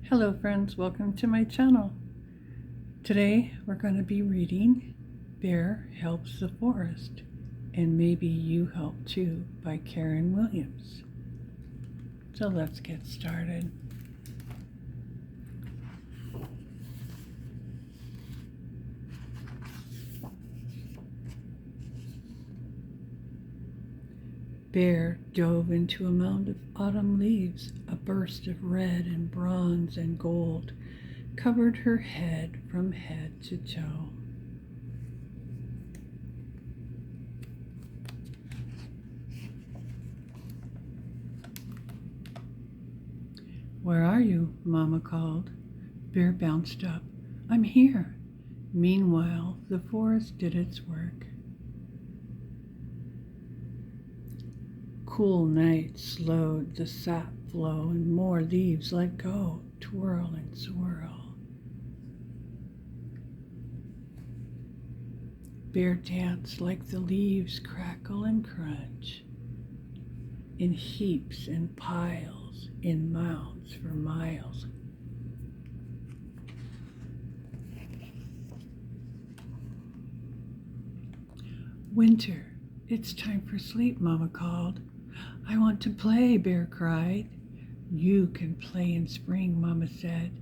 Hello friends, welcome to my channel. Today we're going to be reading Bear Helps the Forest and Maybe You Help Too by Karen Williams. So let's get started. Bear dove into a mound of autumn leaves. A burst of red and bronze and gold covered her head from head to toe. "Where are you?" Mama called. Bear bounced up. "I'm here." Meanwhile, the forest did its work. Cool night slowed the sap flow and more leaves let go, twirl and swirl. Bear danced like the leaves crackle and crunch, in heaps and piles, in mounds for miles. "Winter, it's time for sleep," Mama called. "I want to play," Bear cried. "You can play in spring," Mama said.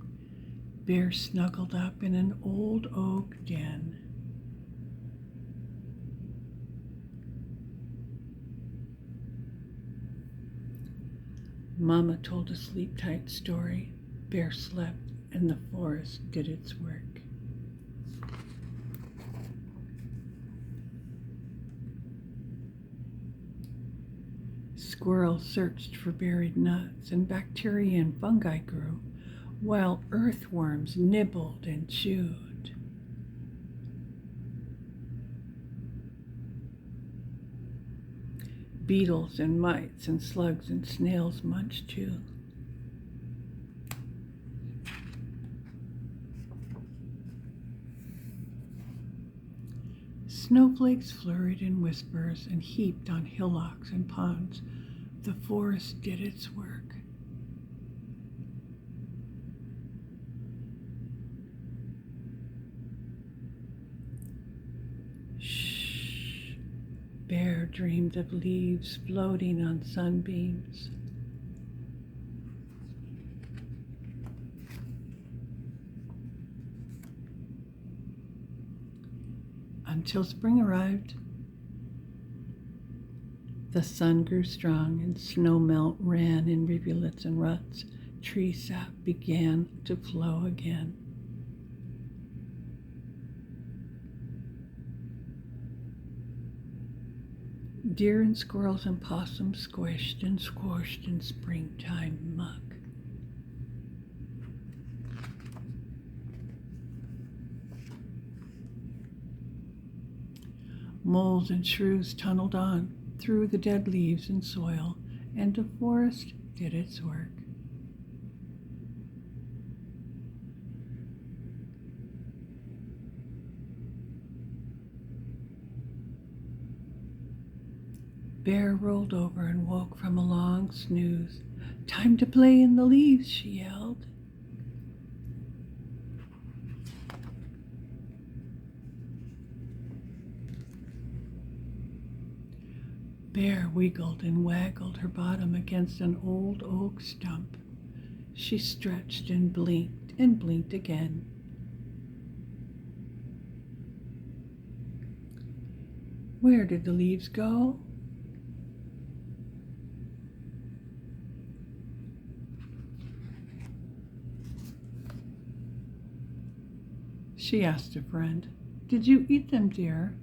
Bear snuggled up in an old oak den. Mama told a sleep-tight story. Bear slept and the forest did its work. Squirrels searched for buried nuts, and bacteria and fungi grew, while earthworms nibbled and chewed. Beetles and mites and slugs and snails munched too. Snowflakes flurried in whispers and heaped on hillocks and ponds. The forest did its work. Shh. Bear dreamed of leaves floating on sunbeams. Until spring arrived. The sun grew strong and snow melt ran in rivulets and ruts. Tree sap began to flow again. Deer and squirrels and possums squished and squashed in springtime muck. Moles and shrews tunneled on through the dead leaves and soil, and the forest did its work. Bear rolled over and woke from a long snooze. "Time to play in the leaves," she yelled. Bear wiggled and waggled her bottom against an old oak stump. She stretched and blinked again. Where did the leaves go? She asked a friend. "Did you eat them, dear?"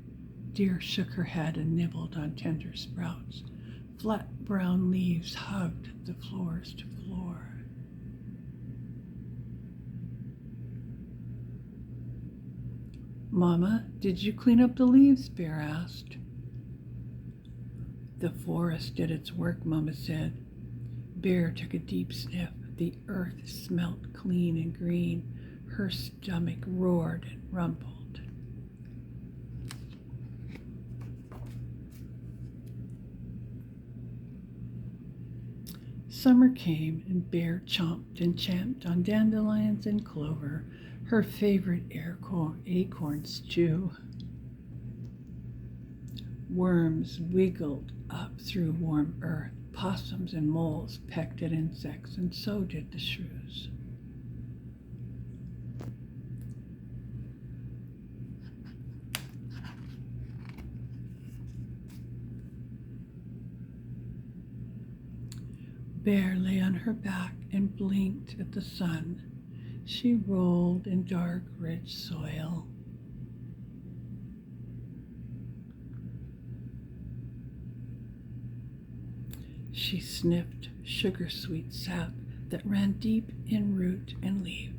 Deer shook her head and nibbled on tender sprouts. Flat brown leaves hugged the forest floor. "Mama, did you clean up the leaves?" Bear asked. "The forest did its work," Mama said. Bear took a deep sniff. The earth smelt clean and green. Her stomach roared and rumbled. Summer came, and Bear chomped and champed on dandelions and clover, her favorite acorn stew. Worms wiggled up through warm earth. Possums and moles pecked at insects, and so did the shrews. Bear lay on her back and blinked at the sun. She rolled in dark, rich soil. She sniffed sugar-sweet sap that ran deep in root and leaf.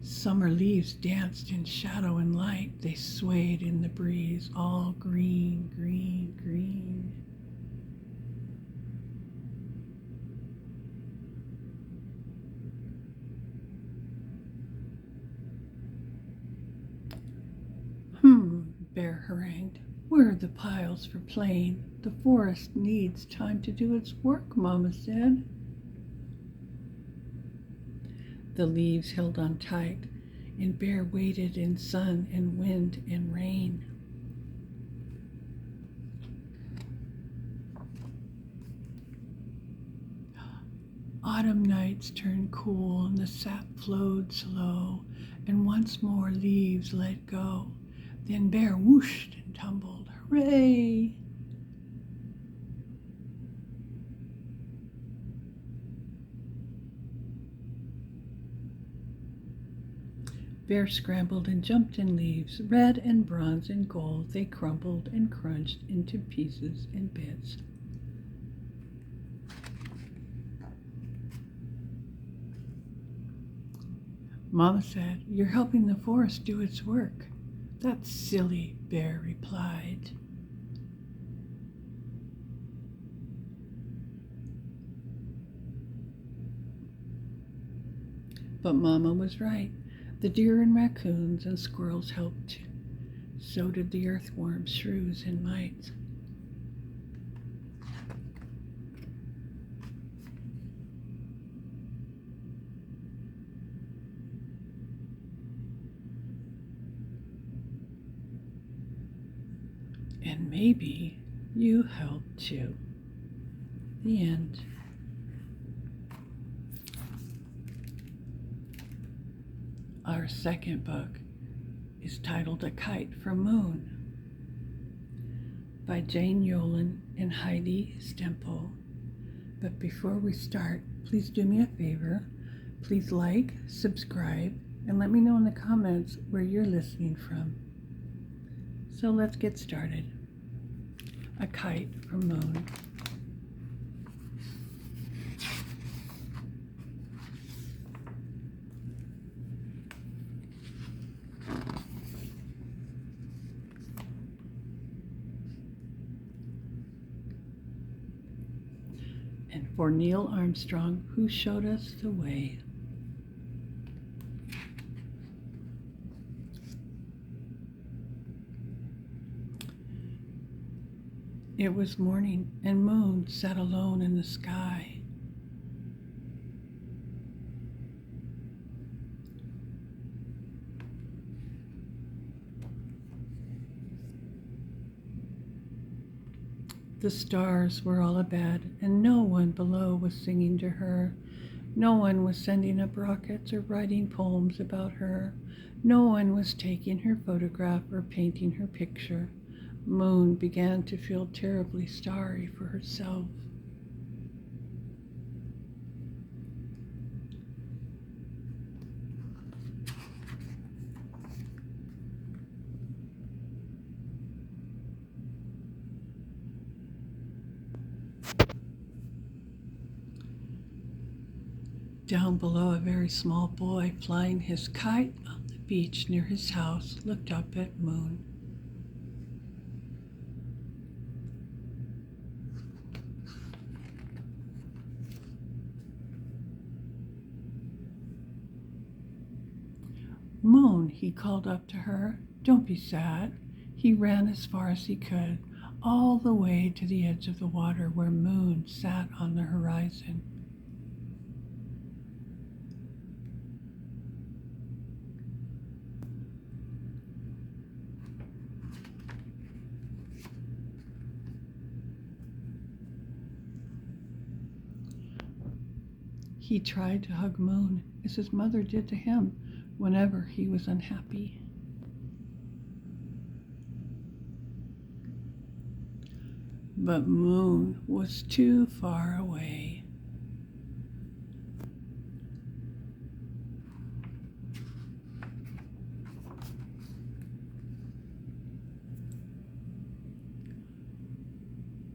Summer leaves danced in shadow and light. They swayed in the breeze, all green, green, green. Bear harangued. Where are the piles for playing? The forest needs time to do its work, Mama said. The leaves held on tight, and Bear waited in sun and wind and rain. Autumn nights turned cool, and the sap flowed slow, and once more leaves let go. Then Bear whooshed and tumbled. Hooray! Bear scrambled and jumped in leaves, red and bronze and gold. They crumbled and crunched into pieces and bits. Mama said, "You're helping the forest do its work." "That's silly," Bear replied. But Mama was right. The deer and raccoons and squirrels helped. So did the earthworms, shrews, and mites. And maybe you helped too. The end. Our second book is titled A Kite from Moon by Jane Yolen and Heidi Stempel. But before we start, please do me a favor. Please like, subscribe, and let me know in the comments where you're listening from. So let's get started. A Kite from Moon. And for Neil Armstrong, who showed us the way. It was morning, and Moon sat alone in the sky. The stars were all abed, and no one below was singing to her. No one was sending up rockets or writing poems about her. No one was taking her photograph or painting her picture. Moon began to feel terribly sorry for herself. Down below, a very small boy flying his kite on the beach near his house looked up at Moon. Moon, he called up to her, "Don't be sad." He ran as far as he could, all the way to the edge of the water where Moon sat on the horizon. He tried to hug Moon as his mother did to him whenever he was unhappy. But Moon was too far away.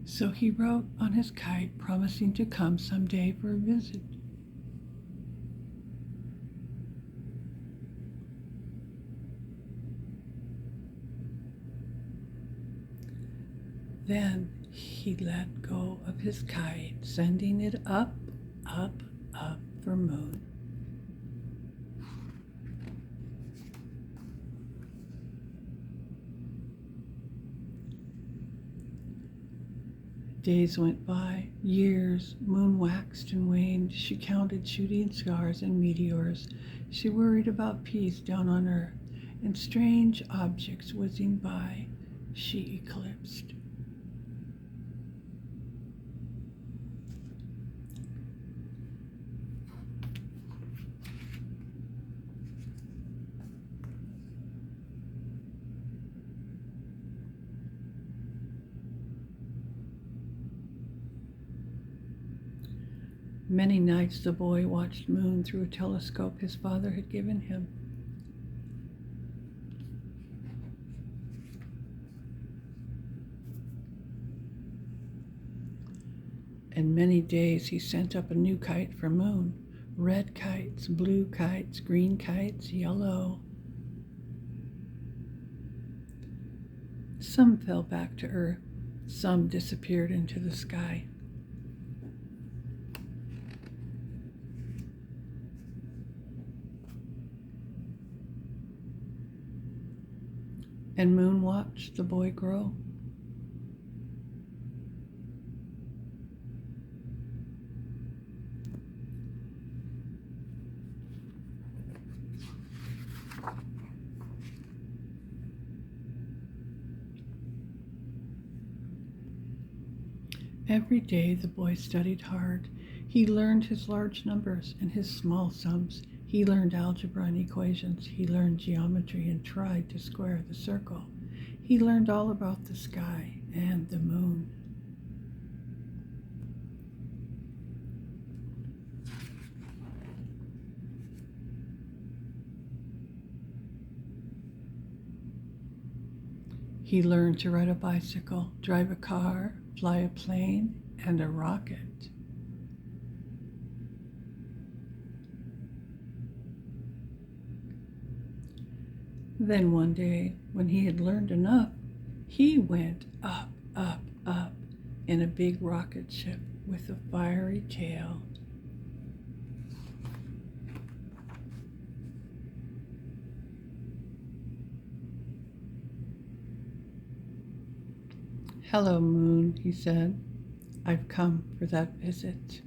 So he wrote on his kite, promising to come someday for a visit. Then he let go of his kite, sending it up, up, up for Moon. Days went by, years. Moon waxed and waned. She counted shooting stars and meteors. She worried about peace down on Earth, and strange objects whizzing by she eclipsed. Many nights the boy watched Moon through a telescope his father had given him. And many days he sent up a new kite for Moon. Red kites, blue kites, green kites, yellow. Some fell back to Earth. Some disappeared into the sky. And Moon watched the boy grow. Every day the boy studied hard. He learned his large numbers and his small sums. He learned algebra and equations. He learned geometry and tried to square the circle. He learned all about the sky and the moon. He learned to ride a bicycle, drive a car, fly a plane, and a rocket. Then one day, when he had learned enough, he went up, up, up in a big rocket ship with a fiery tail. "Hello, Moon," he said. "I've come for that visit."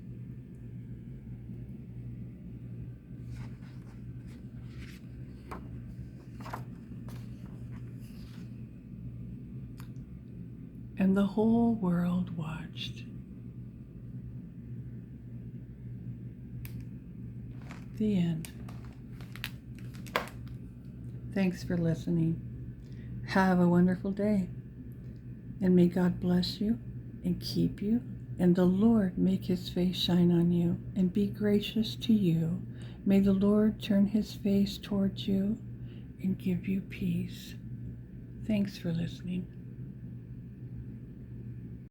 And the whole world watched. The end. Thanks for listening. Have a wonderful day. And may God bless you and keep you, and the Lord make his face shine on you and be gracious to you. May the Lord turn his face towards you and give you peace. Thanks for listening.